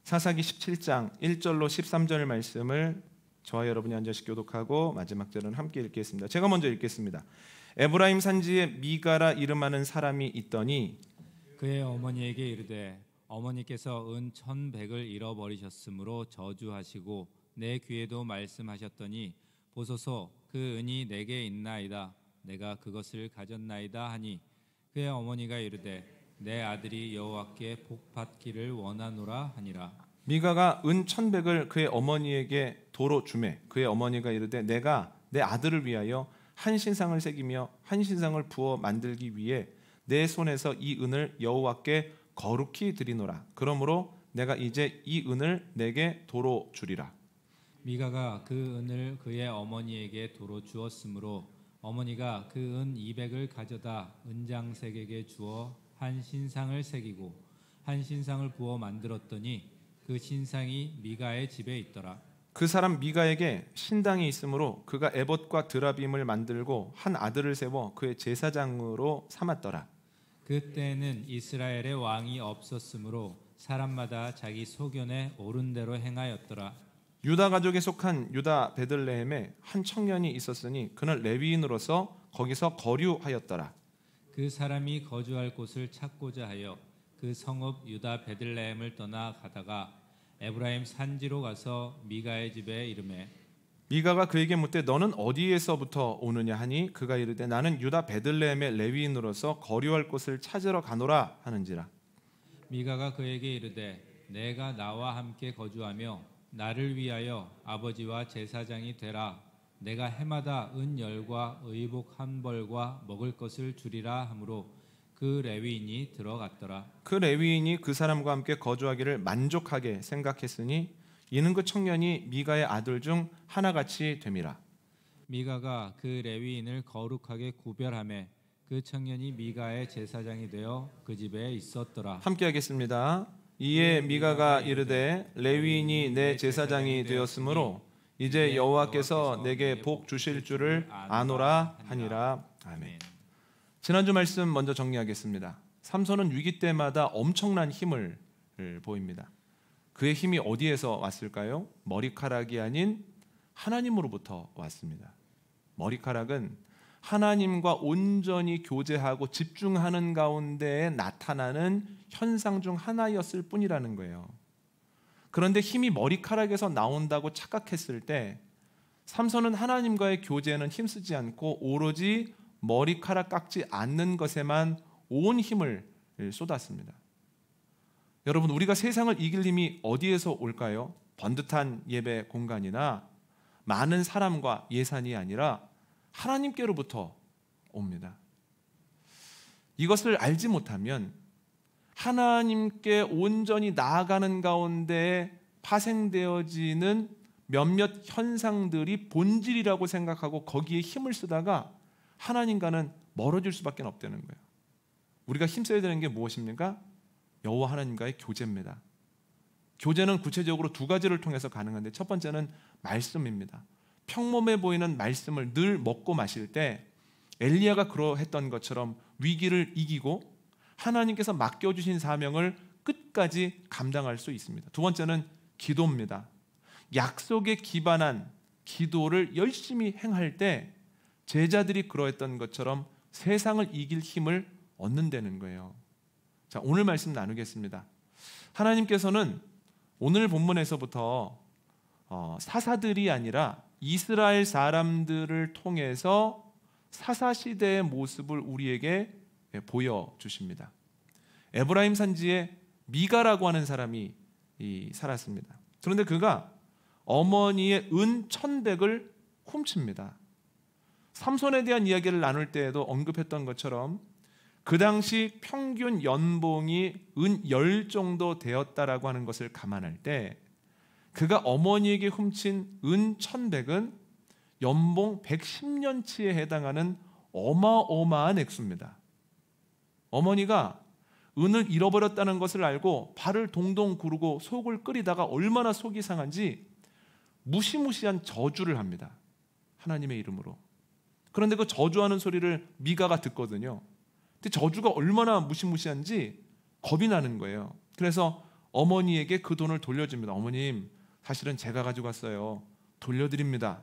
사사기 17장 1절로 13절 말씀을 저와 여러분이 앉아서 교독하고 마지막 절은 함께 읽겠습니다. 제가 먼저 읽겠습니다. 에브라임 산지에 미가라 이름하는 사람이 있더니 그의 어머니에게 이르되 어머니께서 은 1,100을 잃어버리셨으므로 저주하시고 내 귀에도 말씀하셨더니 보소서 그 은이 내게 있나이다. 내가 그것을 가졌나이다 하니 그의 어머니가 이르되 내 아들이 여호와께 복 받기를 원하노라 하니라. 미가가 은 1,100을 그의 어머니에게 도로 주매 그의 어머니가 이르되 내가 내 아들을 위하여 한 신상을 새기며 한 신상을 부어 만들기 위해 내 손에서 이 은을 여호와께 거룩히 드리노라. 그러므로 내가 이제 이 은을 내게 도로 주리라. 미가가 그 은을 그의 어머니에게 도로 주었으므로 어머니가 그 은 200을 가져다 은장색에게 주어 한 신상을 새기고 한 신상을 부어 만들었더니 그 신상이 미가의 집에 있더라. 그 사람 미가에게 신당이 있으므로 그가 에봇과 드라빔을 만들고 한 아들을 세워 그의 제사장으로 삼았더라. 그때는 이스라엘의 왕이 없었으므로 사람마다 자기 소견에 옳은 대로 행하였더라. 유다 가족에 속한 유다 베들레헴에 한 청년이 있었으니 그는 레위인으로서 거기서 거류하였더라. 그 사람이 거주할 곳을 찾고자 하여 그 성읍 유다 베들레헴을 떠나 가다가 에브라임 산지로 가서 미가의 집에 이르매 미가가 그에게 묻되 너는 어디에서부터 오느냐 하니 그가 이르되 나는 유다 베들레헴의 레위인으로서 거류할 곳을 찾으러 가노라 하는지라. 미가가 그에게 이르되 내가 나와 함께 거주하며 나를 위하여 아버지와 제사장이 되라. 내가 해마다 은열과 의복 한 벌과 먹을 것을 주리라 하므로 그 레위인이 들어갔더라. 그 레위인이 그 사람과 함께 거주하기를 만족하게 생각했으니 이는 그 청년이 미가의 아들 중 하나같이 됨이라. 미가가 그 레위인을 거룩하게 구별하며 그 청년이 미가의 제사장이 되어 그 집에 있었더라. 함께 하겠습니다. 이에 미가가 이르되 레위인이 내 제사장이 되었으므로 이제 여호와께서 내게 복 주실 줄을 아노라 하니라. 아멘. 지난주 말씀 먼저 정리하겠습니다. 삼손은 위기 때마다 엄청난 힘을 보입니다. 그의 힘이 어디에서 왔을까요? 머리카락이 아닌 하나님으로부터 왔습니다. 머리카락은 하나님과 온전히 교제하고 집중하는 가운데 나타나는 현상 중 하나였을 뿐이라는 거예요. 그런데 힘이 머리카락에서 나온다고 착각했을 때 삼손은 하나님과의 교제에는 힘쓰지 않고 오로지 머리카락 깎지 않는 것에만 온 힘을 쏟았습니다. 여러분, 우리가 세상을 이길 힘이 어디에서 올까요? 번듯한 예배 공간이나 많은 사람과 예산이 아니라 하나님께로부터 옵니다. 이것을 알지 못하면 하나님께 온전히 나아가는 가운데 파생되어지는 몇몇 현상들이 본질이라고 생각하고 거기에 힘을 쓰다가 하나님과는 멀어질 수밖에 없다는 거예요. 우리가 힘써야 되는 게 무엇입니까? 여호와 하나님과의 교제입니다. 교제는 구체적으로 두 가지를 통해서 가능한데 첫 번째는 말씀입니다. 평범해 보이는 말씀을 늘 먹고 마실 때 엘리야가 그러했던 것처럼 위기를 이기고 하나님께서 맡겨주신 사명을 끝까지 감당할 수 있습니다. 두 번째는 기도입니다. 약속에 기반한 기도를 열심히 행할 때 제자들이 그러했던 것처럼 세상을 이길 힘을 얻는다는 거예요. 자, 오늘 말씀 나누겠습니다. 하나님께서는 오늘 본문에서부터 사사들이 아니라 이스라엘 사람들을 통해서 사사시대의 모습을 우리에게 보여주십니다. 에브라임 산지에 미가라고 하는 사람이 살았습니다. 그런데 그가 어머니의 은 1,100을 훔칩니다. 삼손에 대한 이야기를 나눌 때에도 언급했던 것처럼 그 당시 평균 연봉이 은 10 정도 되었다라고 하는 것을 감안할 때 그가 어머니에게 훔친 은 1,100은 연봉 110년치에 해당하는 어마어마한 액수입니다. 어머니가 은을 잃어버렸다는 것을 알고 발을 동동 구르고 속을 끓이다가 얼마나 속이 상한지 무시무시한 저주를 합니다. 하나님의 이름으로. 그런데 그 저주하는 소리를 미가가 듣거든요. 근데 저주가 얼마나 무시무시한지 겁이 나는 거예요. 그래서 어머니에게 그 돈을 돌려줍니다. 어머님, 사실은 제가 가져갔어요. 돌려드립니다.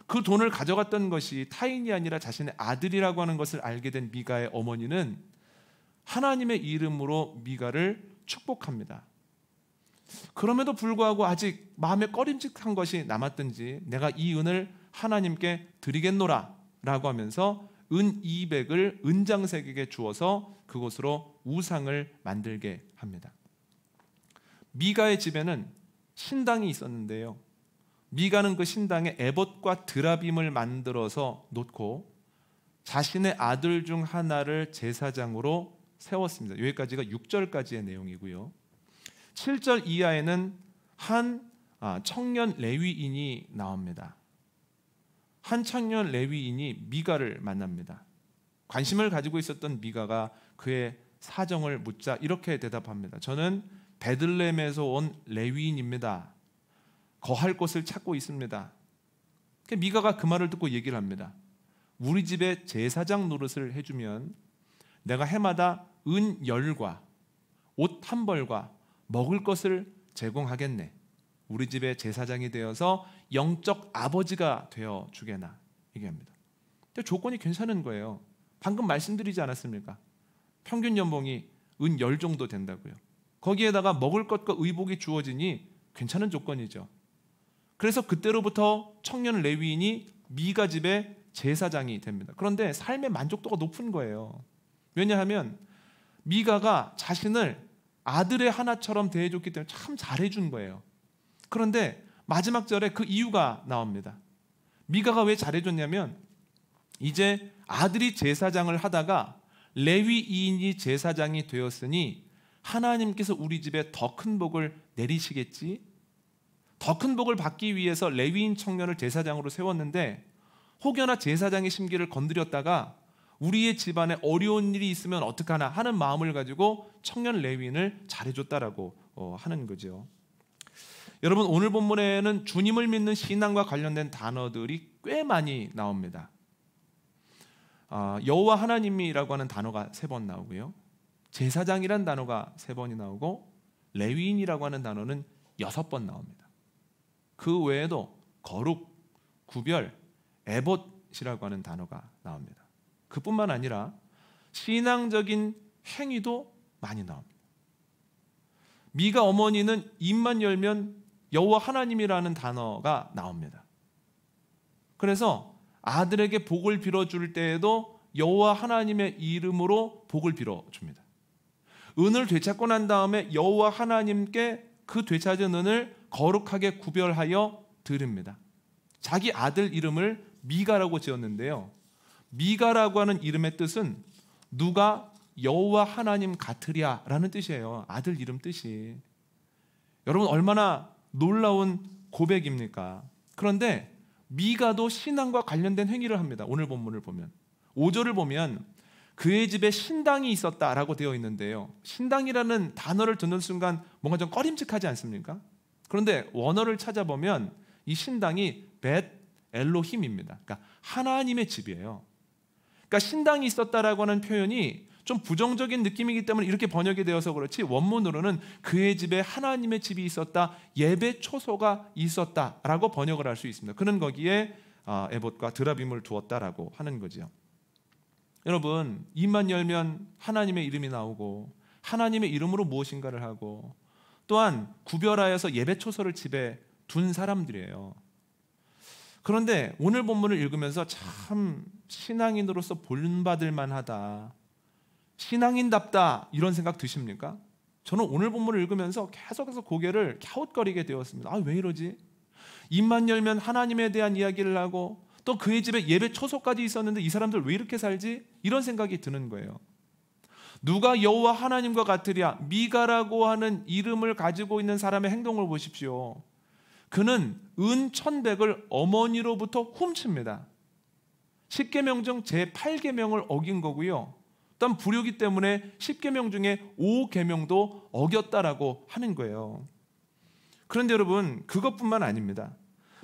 그 돈을 가져갔던 것이 타인이 아니라 자신의 아들이라고 하는 것을 알게 된 미가의 어머니는 하나님의 이름으로 미가를 축복합니다. 그럼에도 불구하고 아직 마음에 꺼림직한 것이 남았든지 내가 이 은을 하나님께 드리겠노라 라고 하면서 은 200을 은장색에게 주어서 그곳으로 우상을 만들게 합니다. 미가의 집에는 신당이 있었는데요, 미가는 그 신당에 에봇과 드라빔을 만들어서 놓고 자신의 아들 중 하나를 제사장으로 세웠습니다. 여기까지가 6절까지의 내용이고요. 7절 이하에는 한 청년 레위인이 나옵니다. 한 청년 레위인이 미가를 만납니다. 관심을 가지고 있었던 미가가 그의 사정을 묻자 이렇게 대답합니다. 저는 베들레헴에서 온 레위인입니다. 거할 곳을 찾고 있습니다. 미가가 그 말을 듣고 얘기를 합니다. 우리 집에 제사장 노릇을 해주면 내가 해마다 은 10과 옷 한 벌과 먹을 것을 제공하겠네. 우리 집에 제사장이 되어서 영적 아버지가 되어 주게나 얘기합니다. 근데 조건이 괜찮은 거예요. 방금 말씀드리지 않았습니까? 평균 연봉이 은 10 정도 된다고요. 거기에다가 먹을 것과 의복이 주어지니 괜찮은 조건이죠. 그래서 그때로부터 청년 레위인이 미가 집의 제사장이 됩니다. 그런데 삶의 만족도가 높은 거예요. 왜냐하면 미가가 자신을 아들의 하나처럼 대해줬기 때문에 참 잘해준 거예요. 그런데 마지막 절에 그 이유가 나옵니다. 미가가 왜 잘해줬냐면 이제 아들이 제사장을 하다가 레위인이 제사장이 되었으니 하나님께서 우리 집에 더 큰 복을 내리시겠지? 더 큰 복을 받기 위해서 레위인 청년을 제사장으로 세웠는데 혹여나 제사장의 심기를 건드렸다가 우리의 집안에 어려운 일이 있으면 어떡하나 하는 마음을 가지고 청년 레위인을 잘해줬다라고 하는 거죠. 여러분, 오늘 본문에는 주님을 믿는 신앙과 관련된 단어들이 꽤 많이 나옵니다. 여호와 하나님이라고 하는 단어가 3번 나오고요, 제사장이란 단어가 3번이 나오고 레위인이라고 하는 단어는 6번 나옵니다. 그 외에도 거룩, 구별, 에봇이라고 하는 단어가 나옵니다. 그뿐만 아니라 신앙적인 행위도 많이 나옵니다. 미가 어머니는 입만 열면 여호와 하나님이라는 단어가 나옵니다. 그래서 아들에게 복을 빌어줄 때에도 여호와 하나님의 이름으로 복을 빌어줍니다. 은을 되찾고 난 다음에 여호와 하나님께 그 되찾은 은을 거룩하게 구별하여 드립니다. 자기 아들 이름을 미가라고 지었는데요, 미가라고 하는 이름의 뜻은 누가 여호와 하나님 같으랴 라는 뜻이에요. 아들 이름 뜻이. 여러분, 얼마나 놀라운 고백입니까? 그런데 미가도 신앙과 관련된 행위를 합니다. 오늘 본문을 보면 5절을 보면 그의 집에 신당이 있었다라고 되어 있는데요, 신당이라는 단어를 듣는 순간 뭔가 좀 꺼림칙하지 않습니까? 그런데 원어를 찾아보면 이 신당이 벳 엘로힘입니다. 그러니까 하나님의 집이에요. 그러니까 신당이 있었다라고 하는 표현이 좀 부정적인 느낌이기 때문에 이렇게 번역이 되어서 그렇지, 원문으로는 그의 집에 하나님의 집이 있었다, 예배 초소가 있었다라고 번역을 할 수 있습니다. 그는 거기에 에봇과 드라빔을 두었다라고 하는 거죠. 여러분, 입만 열면 하나님의 이름이 나오고 하나님의 이름으로 무엇인가를 하고 또한 구별하여서 예배 초소를 집에 둔 사람들이에요. 그런데 오늘 본문을 읽으면서 참 신앙인으로서 본받을 만하다, 신앙인답다, 이런 생각 드십니까? 저는 오늘 본문을 읽으면서 계속해서 고개를 갸웃거리게 되었습니다. 왜 이러지? 입만 열면 하나님에 대한 이야기를 하고 또 그의 집에 예배 초소까지 있었는데 이 사람들 왜 이렇게 살지? 이런 생각이 드는 거예요. 누가 여호와 하나님과 같으랴? 미가라고 하는 이름을 가지고 있는 사람의 행동을 보십시오. 그는 은 1,100을 어머니로부터 훔칩니다. 10계명 중 제8계명을 어긴 거고요, 또한 불효기 때문에 10계명 중에 5계명도 어겼다라고 하는 거예요. 그런데 여러분, 그것뿐만 아닙니다.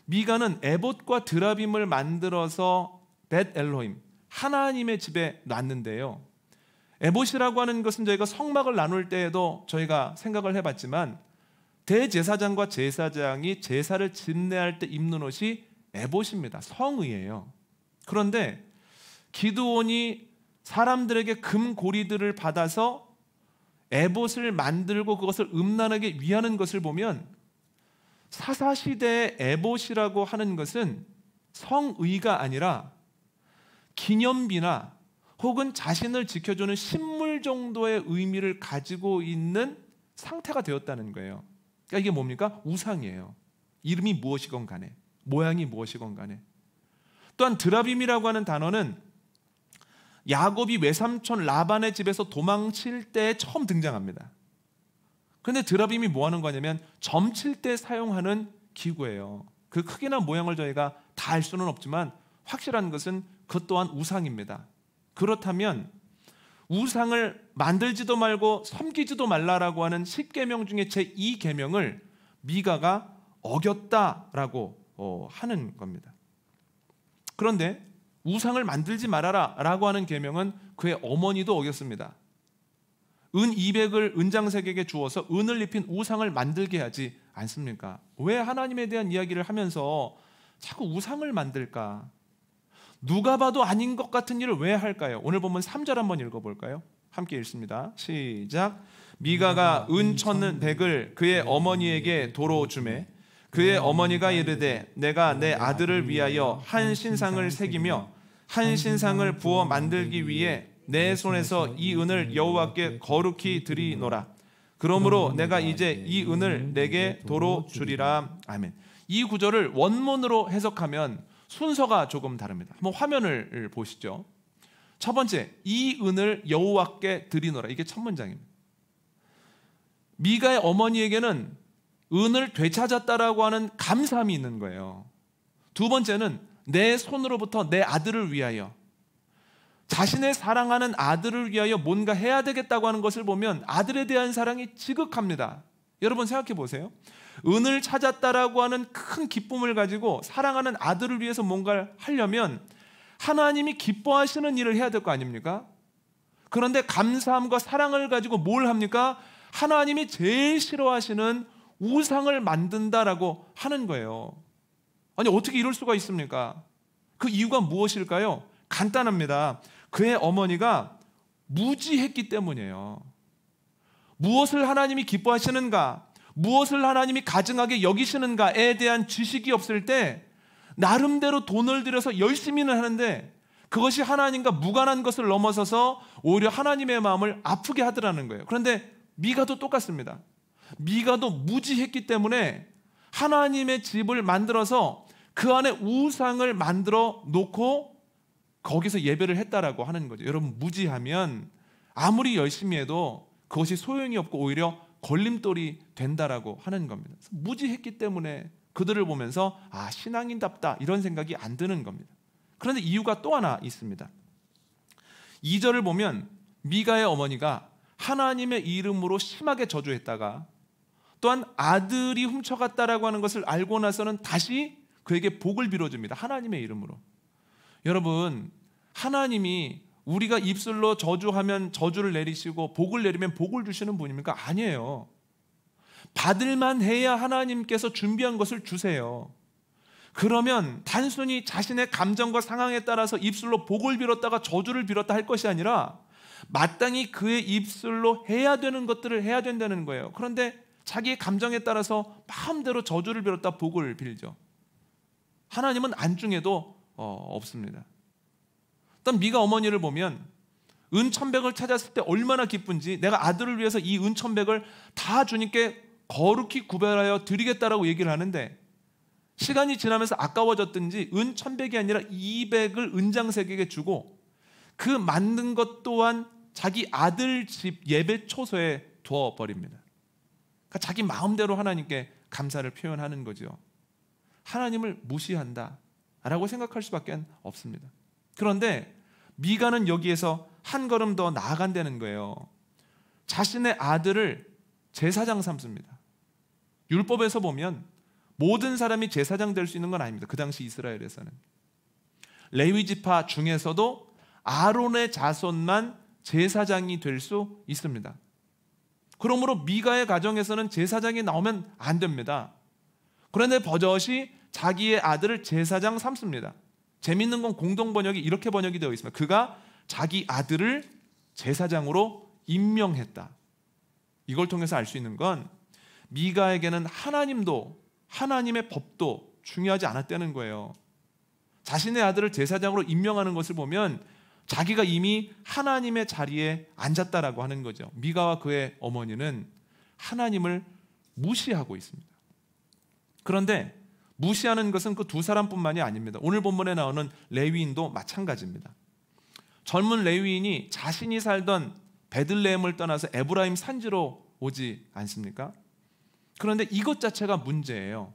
미가는 에봇과 드라빔을 만들어서 벳 엘로힘, 하나님의 집에 놨는데요, 에봇이라고 하는 것은 저희가 성막을 나눌 때에도 저희가 생각을 해봤지만 대제사장과 제사장이 제사를 집례할 때 입는 옷이 에봇입니다. 성의예요. 그런데 기드온이 사람들에게 금고리들을 받아서 에봇을 만들고 그것을 음란하게 위하는 것을 보면 사사시대의 에봇이라고 하는 것은 성의가 아니라 기념비나 혹은 자신을 지켜주는 신물 정도의 의미를 가지고 있는 상태가 되었다는 거예요. 그러니까 이게 뭡니까? 우상이에요. 이름이 무엇이건 간에, 모양이 무엇이건 간에. 또한 드라빔이라고 하는 단어는 야곱이 외삼촌 라반의 집에서 도망칠 때 처음 등장합니다. 그런데 드라빔이 뭐 하는 거냐면 점칠 때 사용하는 기구예요. 그 크기나 모양을 저희가 다 알 수는 없지만 확실한 것은 그것 또한 우상입니다. 그렇다면 우상을 만들지도 말고 섬기지도 말라라고 하는 10계명 중에 제2계명을 미가가 어겼다라고 하는 겁니다. 그런데 우상을 만들지 말아라 라고 하는 계명은 그의 어머니도 어겼습니다. 은 200을 은장색에게 주어서 은을 입힌 우상을 만들게 하지 않습니까? 왜 하나님에 대한 이야기를 하면서 자꾸 우상을 만들까? 누가 봐도 아닌 것 같은 일을 왜 할까요? 오늘 보면 3절 한번 읽어볼까요? 함께 읽습니다. 시작. 미가가 은 1,100을 그의 어머니에게 도로 주매 그의 어머니가 이르되 내가 내 아들을 위하여 한 신상을 새기며 한 신상을 부어 만들기 위해 내 손에서 이 은을 여호와께 거룩히 드리노라. 그러므로 내가 이제 이 은을 내게 도로 주리라. 아멘. 이 구절을 원문으로 해석하면 순서가 조금 다릅니다. 한번 화면을 보시죠. 첫 번째, 이 은을 여호와께 드리노라. 이게 첫 문장입니다. 미가의 어머니에게는 은을 되찾았다라고 하는 감사함이 있는 거예요. 두 번째는 내 손으로부터 내 아들을 위하여, 자신의 사랑하는 아들을 위하여 뭔가 해야 되겠다고 하는 것을 보면 아들에 대한 사랑이 지극합니다. 여러분 생각해 보세요. 은을 찾았다라고 하는 큰 기쁨을 가지고 사랑하는 아들을 위해서 뭔가를 하려면 하나님이 기뻐하시는 일을 해야 될 거 아닙니까? 그런데 감사함과 사랑을 가지고 뭘 합니까? 하나님이 제일 싫어하시는 우상을 만든다라고 하는 거예요. 아니 어떻게 이럴 수가 있습니까? 그 이유가 무엇일까요? 간단합니다. 그의 어머니가 무지했기 때문이에요. 무엇을 하나님이 기뻐하시는가, 무엇을 하나님이 가증하게 여기시는가에 대한 지식이 없을 때 나름대로 돈을 들여서 열심히는 하는데 그것이 하나님과 무관한 것을 넘어서서 오히려 하나님의 마음을 아프게 하더라는 거예요. 그런데 미가도 똑같습니다. 미가도 무지했기 때문에 하나님의 집을 만들어서 그 안에 우상을 만들어 놓고 거기서 예배를 했다라고 하는 거죠. 여러분, 무지하면 아무리 열심히 해도 그것이 소용이 없고 오히려 걸림돌이 된다라고 하는 겁니다. 무지했기 때문에 그들을 보면서 아, 신앙인답다 이런 생각이 안 드는 겁니다. 그런데 이유가 또 하나 있습니다. 2절을 보면 미가의 어머니가 하나님의 이름으로 심하게 저주했다가 또한 아들이 훔쳐갔다라고 하는 것을 알고 나서는 다시 그에게 복을 빌어줍니다. 하나님의 이름으로. 여러분, 하나님이 우리가 입술로 저주하면 저주를 내리시고 복을 내리면 복을 주시는 분입니까? 아니에요. 받을만 해야 하나님께서 준비한 것을 주세요. 그러면 단순히 자신의 감정과 상황에 따라서 입술로 복을 빌었다가 저주를 빌었다 할 것이 아니라 마땅히 그의 입술로 해야 되는 것들을 해야 된다는 거예요. 그런데 자기의 감정에 따라서 마음대로 저주를 빌었다 복을 빌죠. 하나님은 안중에도 없습니다. 일단 미가 어머니를 보면 은 1,100을 찾았을 때 얼마나 기쁜지, 내가 아들을 위해서 이 은 1,100을 다 주님께 거룩히 구별하여 드리겠다라고 얘기를 하는데 시간이 지나면서 아까워졌든지 은 1,100이 아니라 200을 은장색에게 주고 그 만든 것 또한 자기 아들 집 예배 초소에 두어버립니다. 그러니까 자기 마음대로 하나님께 감사를 표현하는 거죠. 하나님을 무시한다라고 생각할 수밖에 없습니다. 그런데 미가는 여기에서 한 걸음 더 나아간다는 거예요. 자신의 아들을 제사장 삼습니다. 율법에서 보면 모든 사람이 제사장 될 수 있는 건 아닙니다. 그 당시 이스라엘에서는 레위 지파 중에서도 아론의 자손만 제사장이 될 수 있습니다. 그러므로 미가의 가정에서는 제사장이 나오면 안 됩니다. 그런데 버젓이 자기의 아들을 제사장 삼습니다. 재밌는 건 공동번역이 이렇게 번역이 되어 있습니다. 그가 자기 아들을 제사장으로 임명했다. 이걸 통해서 알 수 있는 건 미가에게는 하나님도 하나님의 법도 중요하지 않았다는 거예요. 자신의 아들을 제사장으로 임명하는 것을 보면 자기가 이미 하나님의 자리에 앉았다라고 하는 거죠. 미가와 그의 어머니는 하나님을 무시하고 있습니다. 그런데 무시하는 것은 그 두 사람뿐만이 아닙니다. 오늘 본문에 나오는 레위인도 마찬가지입니다. 젊은 레위인이 자신이 살던 베들레헴을 떠나서 에브라임 산지로 오지 않습니까? 그런데 이것 자체가 문제예요.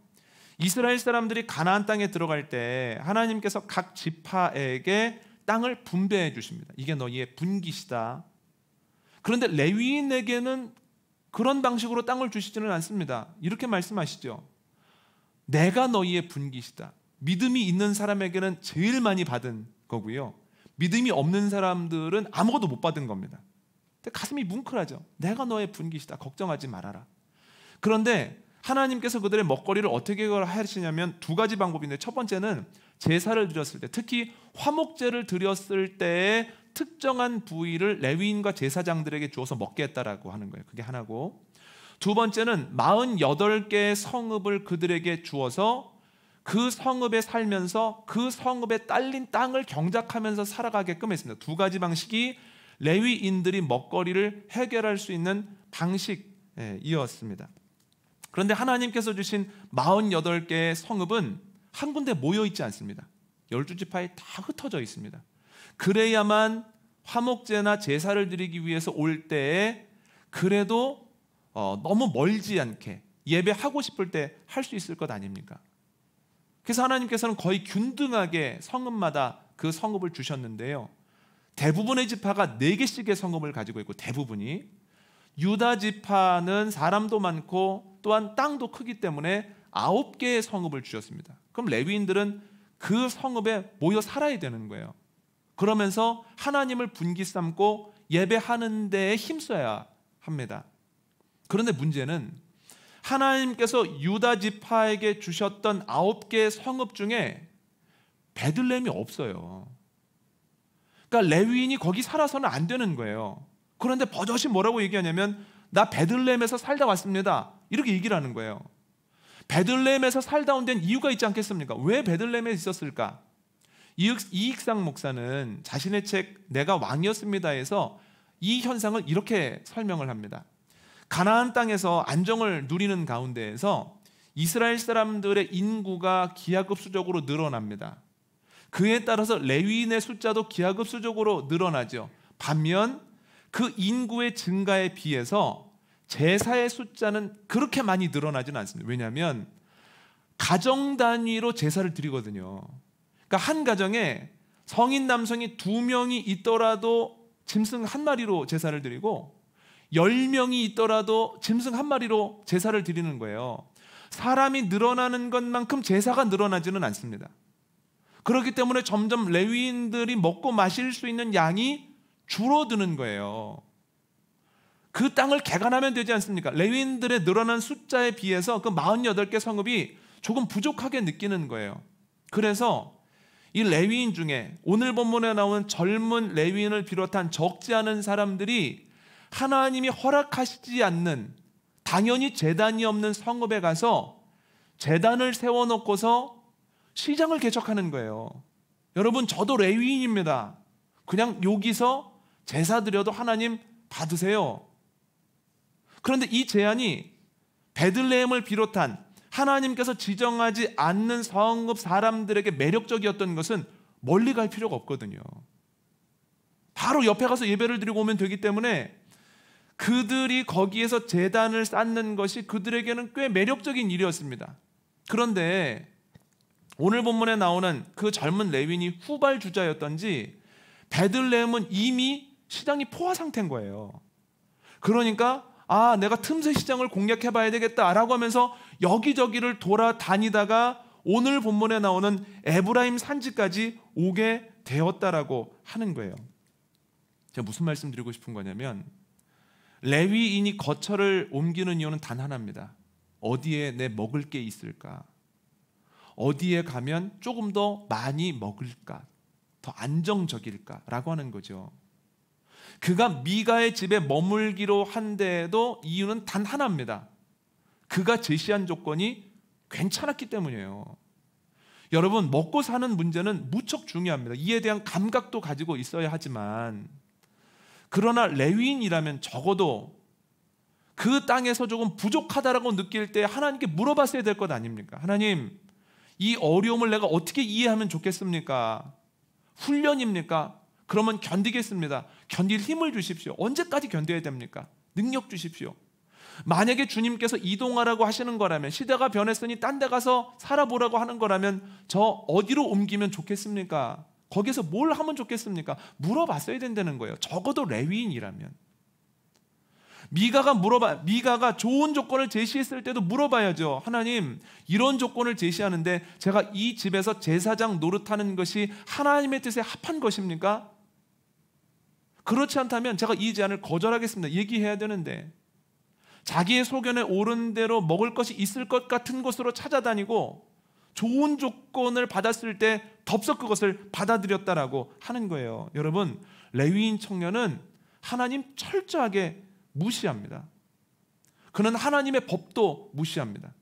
이스라엘 사람들이 가나안 땅에 들어갈 때 하나님께서 각 지파에게 땅을 분배해 주십니다. 이게 너희의 분깃이다. 그런데 레위인에게는 그런 방식으로 땅을 주시지는 않습니다. 이렇게 말씀하시죠. 내가 너희의 분깃이다. 믿음이 있는 사람에게는 제일 많이 받은 거고요. 믿음이 없는 사람들은 아무것도 못 받은 겁니다. 근데 가슴이 뭉클하죠. 내가 너의 분깃이다. 걱정하지 말아라. 그런데 하나님께서 그들의 먹거리를 어떻게 하시냐면 두 가지 방법인데, 첫 번째는 제사를 드렸을 때, 특히 화목제를 드렸을 때의 특정한 부위를 레위인과 제사장들에게 주어서 먹게 했다라고 하는 거예요. 그게 하나고, 두 번째는 48개의 성읍을 그들에게 주어서 그 성읍에 살면서 그 성읍에 딸린 땅을 경작하면서 살아가게끔 했습니다. 두 가지 방식이 레위인들이 먹거리를 해결할 수 있는 방식이었습니다. 그런데 하나님께서 주신 48개의 성읍은 한 군데 모여 있지 않습니다. 12지파에 다 흩어져 있습니다. 그래야만 화목제나 제사를 드리기 위해서 올 때에 그래도 너무 멀지 않게 예배하고 싶을 때 할 수 있을 것 아닙니까? 그래서 하나님께서는 거의 균등하게 성읍마다 그 성읍을 주셨는데요, 대부분의 지파가 4개씩의 성읍을 가지고 있고, 대부분이 유다 지파는 사람도 많고 또한 땅도 크기 때문에 9개의 성읍을 주셨습니다. 그럼 레위인들은 그 성읍에 모여 살아야 되는 거예요. 그러면서 하나님을 분기 삼고 예배하는 데에 힘써야 합니다. 그런데 문제는 하나님께서 유다 지파에게 주셨던 9개의 성읍 중에 베들레헴이 없어요. 그러니까 레위인이 거기 살아서는 안 되는 거예요. 그런데 버젓이 뭐라고 얘기하냐면, 나 베들레헴에서 살다 왔습니다. 이렇게 얘기를 하는 거예요. 베들레헴에서 살다 온 데는 이유가 있지 않겠습니까? 왜 베들레헴에 있었을까? 이익상 목사는 자신의 책 내가 왕이었습니다에서 이 현상을 이렇게 설명을 합니다. 가나안 땅에서 안정을 누리는 가운데에서 이스라엘 사람들의 인구가 기하급수적으로 늘어납니다. 그에 따라서 레위인의 숫자도 기하급수적으로 늘어나죠. 반면 그 인구의 증가에 비해서 제사의 숫자는 그렇게 많이 늘어나지는 않습니다. 왜냐하면 가정 단위로 제사를 드리거든요. 그러니까 한 가정에 성인 남성이 2명이 있더라도 짐승 1마리로 제사를 드리고, 10명이 있더라도 짐승 1마리로 제사를 드리는 거예요. 사람이 늘어나는 것만큼 제사가 늘어나지는 않습니다. 그렇기 때문에 점점 레위인들이 먹고 마실 수 있는 양이 줄어드는 거예요. 그 땅을 개간하면 되지 않습니까? 레위인들의 늘어난 숫자에 비해서 그 48개 성읍이 조금 부족하게 느끼는 거예요. 그래서 이 레위인 중에 오늘 본문에 나오는 젊은 레위인을 비롯한 적지 않은 사람들이 하나님이 허락하시지 않는, 당연히 제단이 없는 성읍에 가서 제단을 세워놓고서 시장을 개척하는 거예요. 여러분, 저도 레위인입니다. 그냥 여기서 제사 드려도 하나님 받으세요. 그런데 이 제안이 베들레헴을 비롯한 하나님께서 지정하지 않는 성읍 사람들에게 매력적이었던 것은 멀리 갈 필요가 없거든요. 바로 옆에 가서 예배를 드리고 오면 되기 때문에 그들이 거기에서 제단을 쌓는 것이 그들에게는 꽤 매력적인 일이었습니다. 그런데 오늘 본문에 나오는 그 젊은 레위인이 후발주자였던지 베들레헴은 이미 시장이 포화 상태인 거예요. 그러니까 내가 틈새 시장을 공략해 봐야 되겠다라고 하면서 여기저기를 돌아다니다가 오늘 본문에 나오는 에브라임 산지까지 오게 되었다라고 하는 거예요. 제가 무슨 말씀 드리고 싶은 거냐면 레위인이 거처를 옮기는 이유는 단 하나입니다. 어디에 내 먹을 게 있을까? 어디에 가면 조금 더 많이 먹을까? 더 안정적일까? 라고 하는 거죠. 그가 미가의 집에 머물기로 한데도 이유는 단 하나입니다. 그가 제시한 조건이 괜찮았기 때문이에요. 여러분, 먹고 사는 문제는 무척 중요합니다. 이에 대한 감각도 가지고 있어야 하지만, 그러나 레위인이라면 적어도 그 땅에서 조금 부족하다라고 느낄 때 하나님께 물어봤어야 될 것 아닙니까? 하나님, 이 어려움을 내가 어떻게 이해하면 좋겠습니까? 훈련입니까? 그러면 견디겠습니다. 견딜 힘을 주십시오. 언제까지 견뎌야 됩니까? 능력 주십시오. 만약에 주님께서 이동하라고 하시는 거라면, 시대가 변했으니 딴 데 가서 살아보라고 하는 거라면 저 어디로 옮기면 좋겠습니까? 거기서 뭘 하면 좋겠습니까? 물어봤어야 된다는 거예요. 적어도 레위인이라면. 미가가 좋은 조건을 제시했을 때도 물어봐야죠. 하나님, 이런 조건을 제시하는데 제가 이 집에서 제사장 노릇하는 것이 하나님의 뜻에 합한 것입니까? 그렇지 않다면 제가 이 제안을 거절하겠습니다. 얘기해야 되는데, 자기의 소견에 옳은 대로 먹을 것이 있을 것 같은 곳으로 찾아다니고 좋은 조건을 받았을 때 덥석 그것을 받아들였다라고 하는 거예요. 여러분, 레위인 청년은 하나님 철저하게 무시합니다. 그는 하나님의 법도 무시합니다.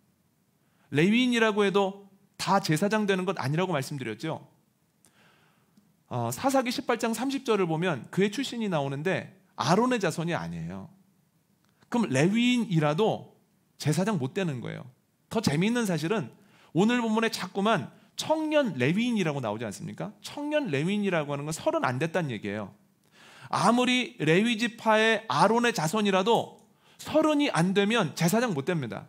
레위인이라고 해도 다 제사장 되는 것 아니라고 말씀드렸죠. 사사기 18장 30절을 보면 그의 출신이 나오는데 아론의 자손이 아니에요. 그럼 레위인이라도 제사장 못 되는 거예요. 더 재미있는 사실은 오늘 본문에 자꾸만 청년 레위인이라고 나오지 않습니까? 청년 레위인이라고 하는 건 30 안 됐다는 얘기예요. 아무리 레위 지파의 아론의 자손이라도 30이 안 되면 제사장 못 됩니다.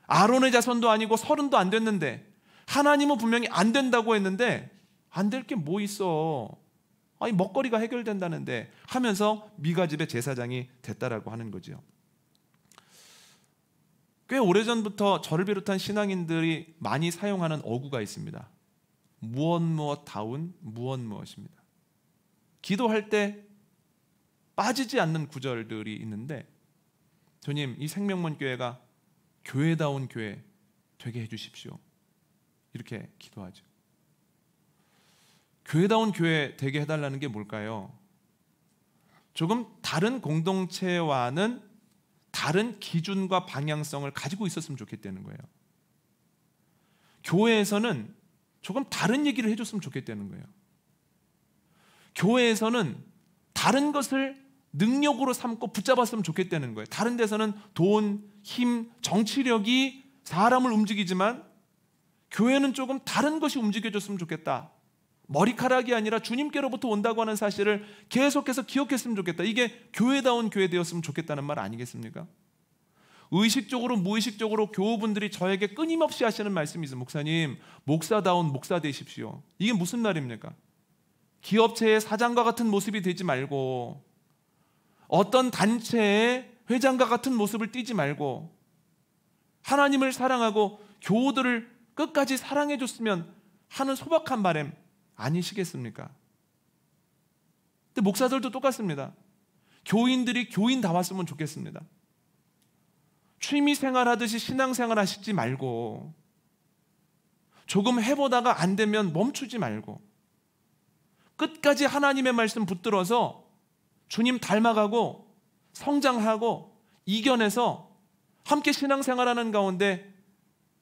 아론의 자손도 아니고 30도 안 됐는데, 하나님은 분명히 안 된다고 했는데 안 될 게 뭐 있어? 아니, 먹거리가 해결된다는데 하면서 미가 집의 제사장이 됐다라고 하는 거죠. 꽤 오래전부터 저를 비롯한 신앙인들이 많이 사용하는 어구가 있습니다. 무엇다운 무엇입니다. 기도할 때 빠지지 않는 구절들이 있는데, 주님, 이 생명문 교회가 교회다운 교회 되게 해주십시오. 이렇게 기도하죠. 교회다운 교회 되게 해달라는 게 뭘까요? 조금 다른 공동체와는 다른 기준과 방향성을 가지고 있었으면 좋겠다는 거예요. 교회에서는 조금 다른 얘기를 해줬으면 좋겠다는 거예요. 교회에서는 다른 것을 능력으로 삼고 붙잡았으면 좋겠다는 거예요. 다른 데서는 돈, 힘, 정치력이 사람을 움직이지만 교회는 조금 다른 것이 움직여줬으면 좋겠다. 머리카락이 아니라 주님께로부터 온다고 하는 사실을 계속해서 기억했으면 좋겠다. 이게 교회다운 교회 되었으면 좋겠다는 말 아니겠습니까? 의식적으로 무의식적으로 교우분들이 저에게 끊임없이 하시는 말씀이 있어요. 목사님, 목사다운 목사 되십시오. 이게 무슨 말입니까? 기업체의 사장과 같은 모습이 되지 말고, 어떤 단체의 회장과 같은 모습을 띠지 말고, 하나님을 사랑하고 교우들을 끝까지 사랑해 줬으면 하는 소박한 바람 아니시겠습니까? 근데 목사들도 똑같습니다. 교인들이 교인다웠으면 좋겠습니다. 취미생활 하듯이 신앙생활 하시지 말고, 조금 해보다가 안 되면 멈추지 말고, 끝까지 하나님의 말씀 붙들어서 주님 닮아가고 성장하고 이겨내서 함께 신앙생활하는 가운데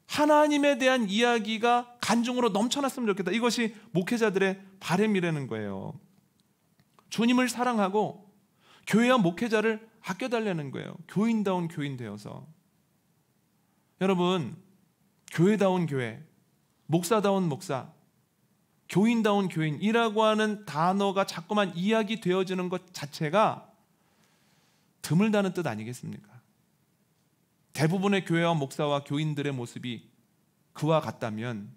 하나님에 대한 이야기가 간증으로 넘쳐났으면 좋겠다. 이것이 목회자들의 바람이라는 거예요. 주님을 사랑하고 교회와 목회자를 아껴달라는 거예요. 교인다운 교인 되어서. 여러분, 교회다운 교회, 목사다운 목사, 교인다운 교인이라고 하는 단어가 자꾸만 이야기 되어지는 것 자체가 드물다는 뜻 아니겠습니까? 대부분의 교회와 목사와 교인들의 모습이 그와 같다면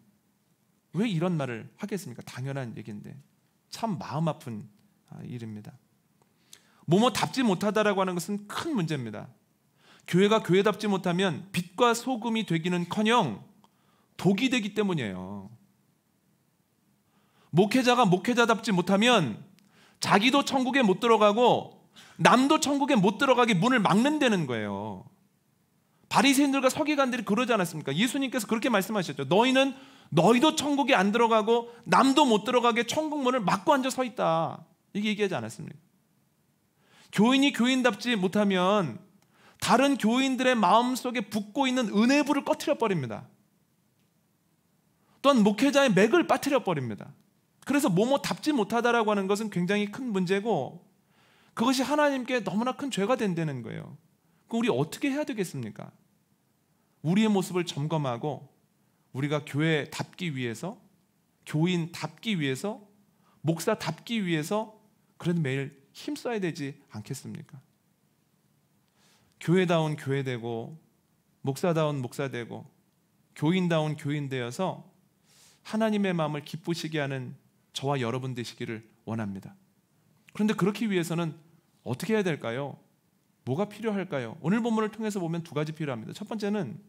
왜 이런 말을 하겠습니까? 당연한 얘기인데 참 마음 아픈 일입니다. 뭐뭐답지 못하다라고 하는 것은 큰 문제입니다. 교회가 교회답지 못하면 빛과 소금이 되기는커녕 독이 되기 때문이에요. 목회자가 목회자답지 못하면 자기도 천국에 못 들어가고 남도 천국에 못 들어가게 문을 막는다는 거예요. 바리새인들과 서기관들이 그러지 않았습니까? 예수님께서 그렇게 말씀하셨죠. 너희도 천국에 안 들어가고 남도 못 들어가게 천국 문을 막고 앉아 서 있다. 이게 얘기하지 않았습니까? 교인이 교인답지 못하면 다른 교인들의 마음속에 붓고 있는 은혜의 불을 꺼트려 버립니다. 또한 목회자의 맥을 빠뜨려 버립니다. 그래서 뭐뭐답지 못하다라고 하는 것은 굉장히 큰 문제고, 그것이 하나님께 너무나 큰 죄가 된다는 거예요. 그럼 우리 어떻게 해야 되겠습니까? 우리의 모습을 점검하고 우리가 교회답기 위해서, 교인답기 위해서, 목사답기 위해서 그래도 매일 힘써야 되지 않겠습니까? 교회다운 교회되고, 목사다운 목사되고, 교인다운 교인 되어서 하나님의 마음을 기쁘시게 하는 저와 여러분 되시기를 원합니다. 그런데 그렇기 위해서는 어떻게 해야 될까요? 뭐가 필요할까요? 오늘 본문을 통해서 보면 두 가지 필요합니다. 첫 번째는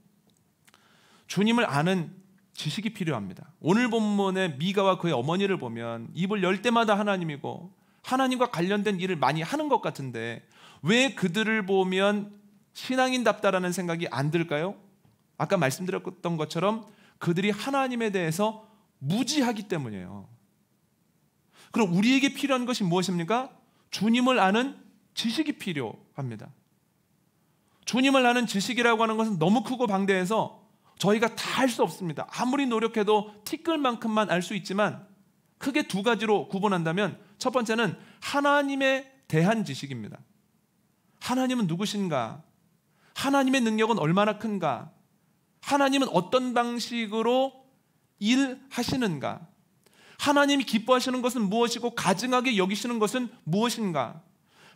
주님을 아는 지식이 필요합니다. 오늘 본문의 미가와 그의 어머니를 보면 입을 열 때마다 하나님이고 하나님과 관련된 일을 많이 하는 것 같은데 왜 그들을 보면 신앙인답다라는 생각이 안 들까요? 아까 말씀드렸던 것처럼 그들이 하나님에 대해서 무지하기 때문이에요. 그럼 우리에게 필요한 것이 무엇입니까? 주님을 아는 지식이 필요합니다. 주님을 아는 지식이라고 하는 것은 너무 크고 방대해서 저희가 다 할 수 없습니다. 아무리 노력해도 티끌만큼만 알 수 있지만 크게 두 가지로 구분한다면 첫 번째는 하나님에 대한 지식입니다. 하나님은 누구신가? 하나님의 능력은 얼마나 큰가? 하나님은 어떤 방식으로 일하시는가? 하나님이 기뻐하시는 것은 무엇이고 가증하게 여기시는 것은 무엇인가?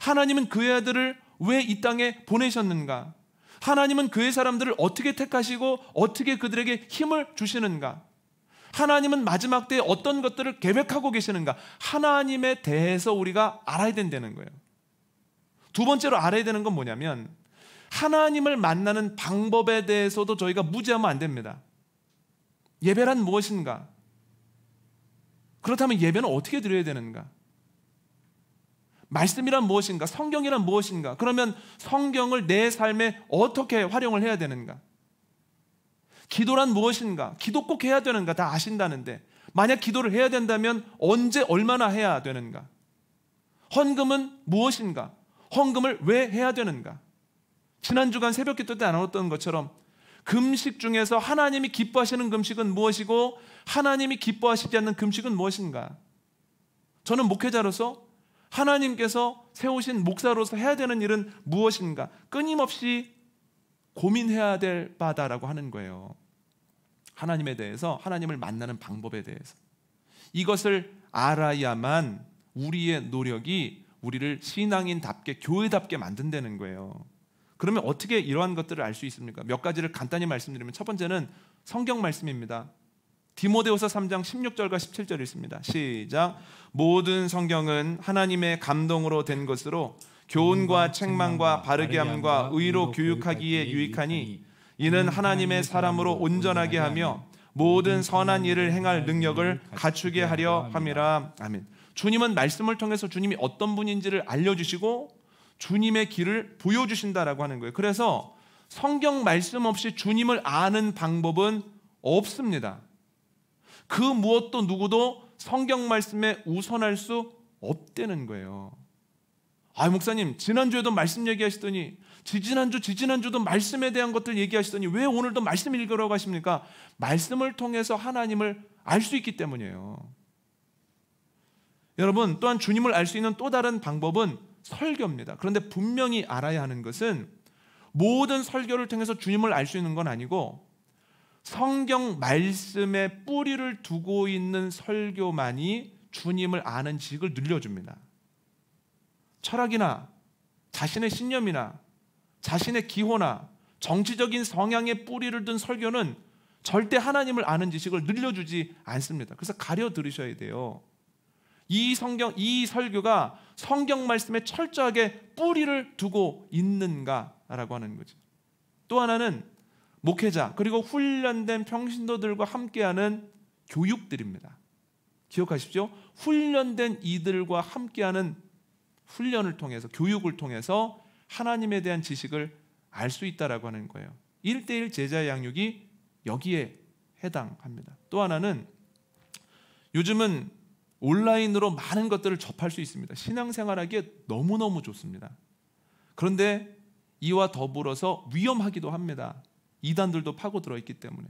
하나님은 그의 아들을 왜 이 땅에 보내셨는가? 하나님은 그의 사람들을 어떻게 택하시고 어떻게 그들에게 힘을 주시는가? 하나님은 마지막 때에 어떤 것들을 계획하고 계시는가? 하나님에 대해서 우리가 알아야 된다는 거예요. 두 번째로 알아야 되는 건 뭐냐면 하나님을 만나는 방법에 대해서도 저희가 무지하면 안 됩니다. 예배란 무엇인가? 그렇다면 예배는 어떻게 드려야 되는가? 말씀이란 무엇인가? 성경이란 무엇인가? 그러면 성경을 내 삶에 어떻게 활용을 해야 되는가? 기도란 무엇인가? 기도 꼭 해야 되는가? 다 아신다는데 만약 기도를 해야 된다면 언제 얼마나 해야 되는가? 헌금은 무엇인가? 헌금을 왜 해야 되는가? 지난 주간 새벽 기도 때 나눴던 것처럼 금식 중에서 하나님이 기뻐하시는 금식은 무엇이고 하나님이 기뻐하시지 않는 금식은 무엇인가? 저는 목회자로서 하나님께서 세우신 목사로서 해야 되는 일은 무엇인가? 끊임없이 고민해야 될 바다라고 하는 거예요. 하나님에 대해서, 하나님을 만나는 방법에 대해서. 이것을 알아야만 우리의 노력이 우리를 신앙인답게, 교회답게 만든다는 거예요. 그러면 어떻게 이러한 것들을 알 수 있습니까? 몇 가지를 간단히 말씀드리면 첫 번째는 성경 말씀입니다. 디모데후서 3장 16절과 17절 있습니다. 시작. 모든 성경은 하나님의 감동으로 된 것으로 교훈과 책망과 바르게 함과 의로 교육하기에 유익하니 이는 하나님의 사람으로 온전하게 하며 모든 선한 일을 행할 능력을 갖추게 하려 함이라. 아멘. 주님은 말씀을 통해서 주님이 어떤 분인지를 알려주시고 주님의 길을 보여주신다라고 하는 거예요. 그래서 성경 말씀 없이 주님을 아는 방법은 없습니다. 그 무엇도 누구도 성경 말씀에 우선할 수 없다는 거예요. 목사님 지난주에도 말씀 얘기하시더니 지지난주도 말씀에 대한 것들 얘기하시더니 왜 오늘도 말씀 읽으라고 하십니까? 말씀을 통해서 하나님을 알 수 있기 때문이에요. 여러분, 또한 주님을 알 수 있는 또 다른 방법은 설교입니다. 그런데 분명히 알아야 하는 것은 모든 설교를 통해서 주님을 알 수 있는 건 아니고 성경 말씀에 뿌리를 두고 있는 설교만이 주님을 아는 지식을 늘려줍니다. 철학이나 자신의 신념이나 자신의 기호나 정치적인 성향에 뿌리를 둔 설교는 절대 하나님을 아는 지식을 늘려주지 않습니다. 그래서 가려 들으셔야 돼요. 이 설교가 성경 말씀에 철저하게 뿌리를 두고 있는가라고 하는 거죠. 또 하나는 목회자 그리고 훈련된 평신도들과 함께하는 교육들입니다. 기억하십시오. 훈련된 이들과 함께하는 훈련을 통해서, 교육을 통해서 하나님에 대한 지식을 알 수 있다라고 하는 거예요. 1:1 제자 양육이 여기에 해당합니다. 또 하나는 요즘은 온라인으로 많은 것들을 접할 수 있습니다. 신앙생활하기에 너무너무 좋습니다. 그런데 이와 더불어서 위험하기도 합니다. 이단들도 파고들어 있기 때문에.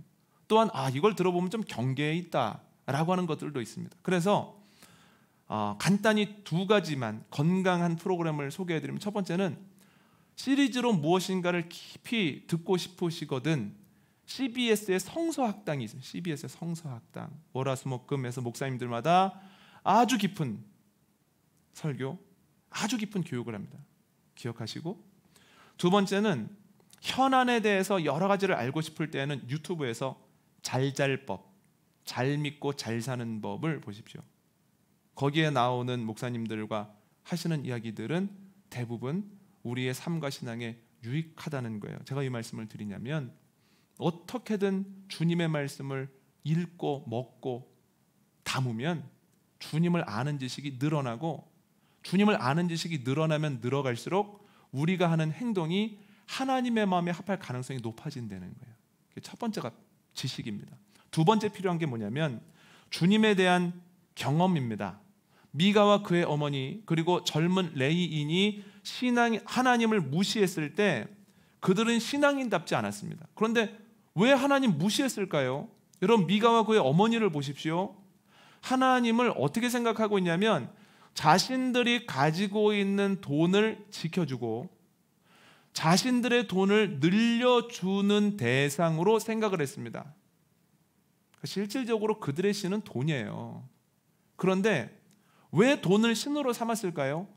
또한 이걸 들어보면 좀 경계에 있다라고 하는 것들도 있습니다. 그래서 간단히 2가지만 건강한 프로그램을 소개해드리면, 첫 번째는 시리즈로 무엇인가를 깊이 듣고 싶으시거든 CBS의 성서학당이 있어요. CBS의 성서학당. 월화수목금에서 목사님들마다 아주 깊은 설교, 아주 깊은 교육을 합니다. 기억하시고, 두 번째는 현안에 대해서 여러 가지를 알고 싶을 때에는 유튜브에서 잘잘법, 잘 믿고 잘 사는 법을 보십시오. 거기에 나오는 목사님들과 하시는 이야기들은 대부분 우리의 삶과 신앙에 유익하다는 거예요. 제가 이 말씀을 드리냐면, 어떻게든 주님의 말씀을 읽고 먹고 담으면 주님을 아는 지식이 늘어나고, 주님을 아는 지식이 늘어나면 늘어갈수록 우리가 하는 행동이 하나님의 마음에 합할 가능성이 높아진다는 거예요. 그게 첫 번째가 지식입니다. 두 번째 필요한 게 뭐냐면 주님에 대한 경험입니다. 미가와 그의 어머니 그리고 젊은 레위인이 하나님을 무시했을 때 그들은 신앙인답지 않았습니다. 그런데 왜 하나님 무시했을까요? 여러분, 미가와 그의 어머니를 보십시오. 하나님을 어떻게 생각하고 있냐면 자신들이 가지고 있는 돈을 지켜주고 자신들의 돈을 늘려주는 대상으로 생각을 했습니다. 실질적으로 그들의 신은 돈이에요. 그런데 왜 돈을 신으로 삼았을까요?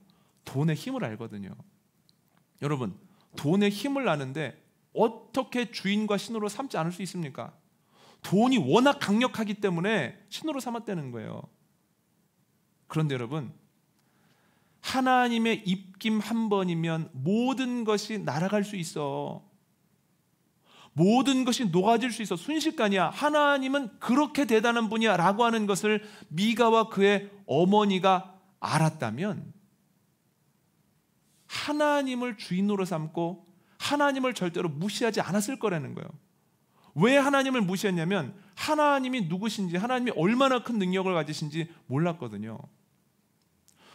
돈의 힘을 알거든요. 여러분, 돈의 힘을 아는데 어떻게 주인과 신으로 삼지 않을 수 있습니까? 돈이 워낙 강력하기 때문에 신으로 삼았다는 거예요. 그런데 여러분, 하나님의 입김 한 번이면 모든 것이 날아갈 수 있어. 모든 것이 녹아질 수 있어. 순식간이야. 하나님은 그렇게 대단한 분이야 라고 하는 것을 미가와 그의 어머니가 알았다면 하나님을 주인으로 삼고 하나님을 절대로 무시하지 않았을 거라는 거예요. 왜 하나님을 무시했냐면 하나님이 누구신지, 하나님이 얼마나 큰 능력을 가지신지 몰랐거든요.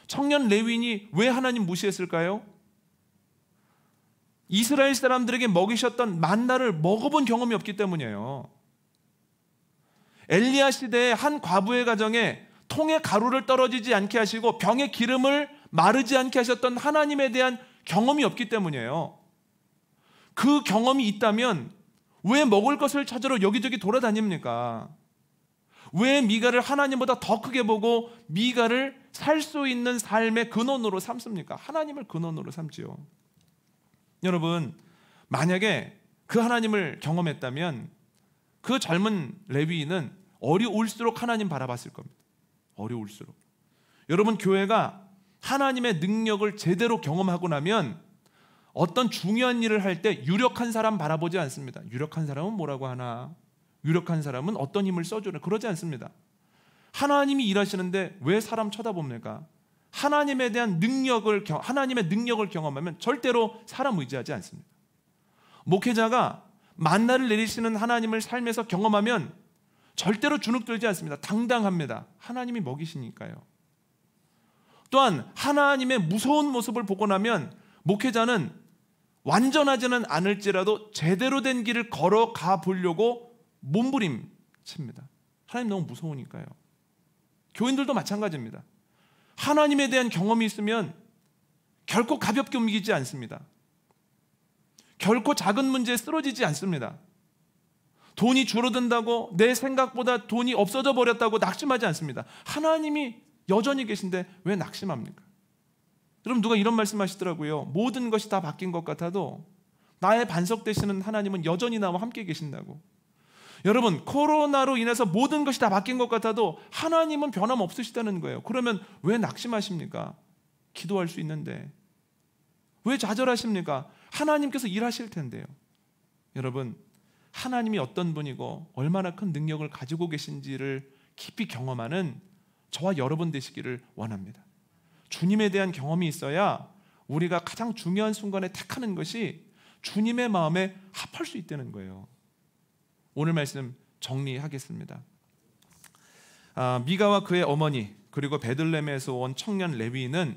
청년 레위인이 왜 하나님 무시했을까요? 이스라엘 사람들에게 먹이셨던 만나를 먹어본 경험이 없기 때문이에요. 엘리야 시대에 한 과부의 가정에 통에 가루를 떨어지지 않게 하시고 병에 기름을 마르지 않게 하셨던 하나님에 대한 경험이 없기 때문이에요. 그 경험이 있다면 왜 먹을 것을 찾으러 여기저기 돌아다닙니까? 왜 미가를 하나님보다 더 크게 보고 미가를 살 수 있는 삶의 근원으로 삼습니까? 하나님을 근원으로 삼지요. 여러분, 만약에 그 하나님을 경험했다면 그 젊은 레위인은 어려울수록 하나님 바라봤을 겁니다. 어려울수록. 여러분, 교회가 하나님의 능력을 제대로 경험하고 나면 어떤 중요한 일을 할 때 유력한 사람 바라보지 않습니다. 유력한 사람은 뭐라고 하나? 유력한 사람은 어떤 힘을 써주나? 그러지 않습니다. 하나님이 일하시는데 왜 사람 쳐다봅니까? 하나님에 대한 하나님의 능력을 경험하면 절대로 사람 의지하지 않습니다. 목회자가 만나를 내리시는 하나님을 삶에서 경험하면 절대로 주눅들지 않습니다. 당당합니다. 하나님이 먹이시니까요. 또한 하나님의 무서운 모습을 보고 나면 목회자는 완전하지는 않을지라도 제대로 된 길을 걸어가 보려고 몸부림칩니다. 하나님 너무 무서우니까요. 교인들도 마찬가지입니다. 하나님에 대한 경험이 있으면 결코 가볍게 움직이지 않습니다. 결코 작은 문제에 쓰러지지 않습니다. 돈이 줄어든다고 내 생각보다 돈이 없어져 버렸다고 낙심하지 않습니다. 하나님이 여전히 계신데 왜 낙심합니까? 여러분, 누가 이런 말씀하시더라고요. 모든 것이 다 바뀐 것 같아도 나의 반석 되시는 하나님은 여전히 나와 함께 계신다고. 여러분, 코로나로 인해서 모든 것이 다 바뀐 것 같아도 하나님은 변함없으시다는 거예요. 그러면 왜 낙심하십니까? 기도할 수 있는데. 왜 좌절하십니까? 하나님께서 일하실 텐데요. 여러분, 하나님이 어떤 분이고 얼마나 큰 능력을 가지고 계신지를 깊이 경험하는 저와 여러분 되시기를 원합니다. 주님에 대한 경험이 있어야 우리가 가장 중요한 순간에 택하는 것이 주님의 마음에 합할 수 있다는 거예요. 오늘 말씀 정리하겠습니다. 미가와 그의 어머니 그리고 베들레헴에서 온 청년 레위인은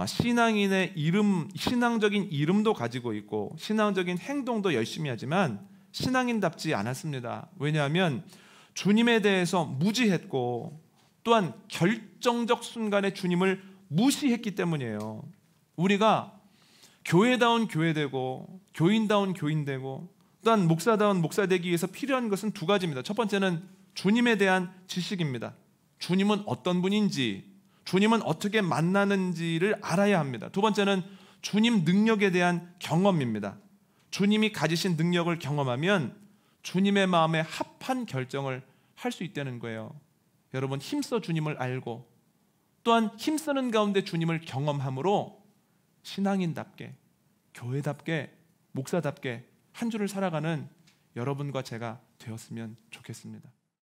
신앙인의 이름, 신앙적인 이름도 가지고 있고 신앙적인 행동도 열심히 하지만 신앙인답지 않았습니다. 왜냐하면 주님에 대해서 무지했고 또한 결정적 순간에 주님을 무시했기 때문이에요. 우리가 교회다운 교회되고 교인다운 교인되고 또한 목사다운 목사되기 위해서 필요한 것은 두 가지입니다. 첫 번째는 주님에 대한 지식입니다. 주님은 어떤 분인지, 주님은 어떻게 만나는지를 알아야 합니다. 두 번째는 주님 능력에 대한 경험입니다. 주님이 가지신 능력을 경험하면 주님의 마음에 합한 결정을 할 수 있다는 거예요. 여러분, 힘써 주님을 알고 또한 힘쓰는 가운데 주님을 경험함으로 신앙인답게, 교회답게, 목사답게 한 주를 살아가는 여러분과 제가 되었으면 좋겠습니다.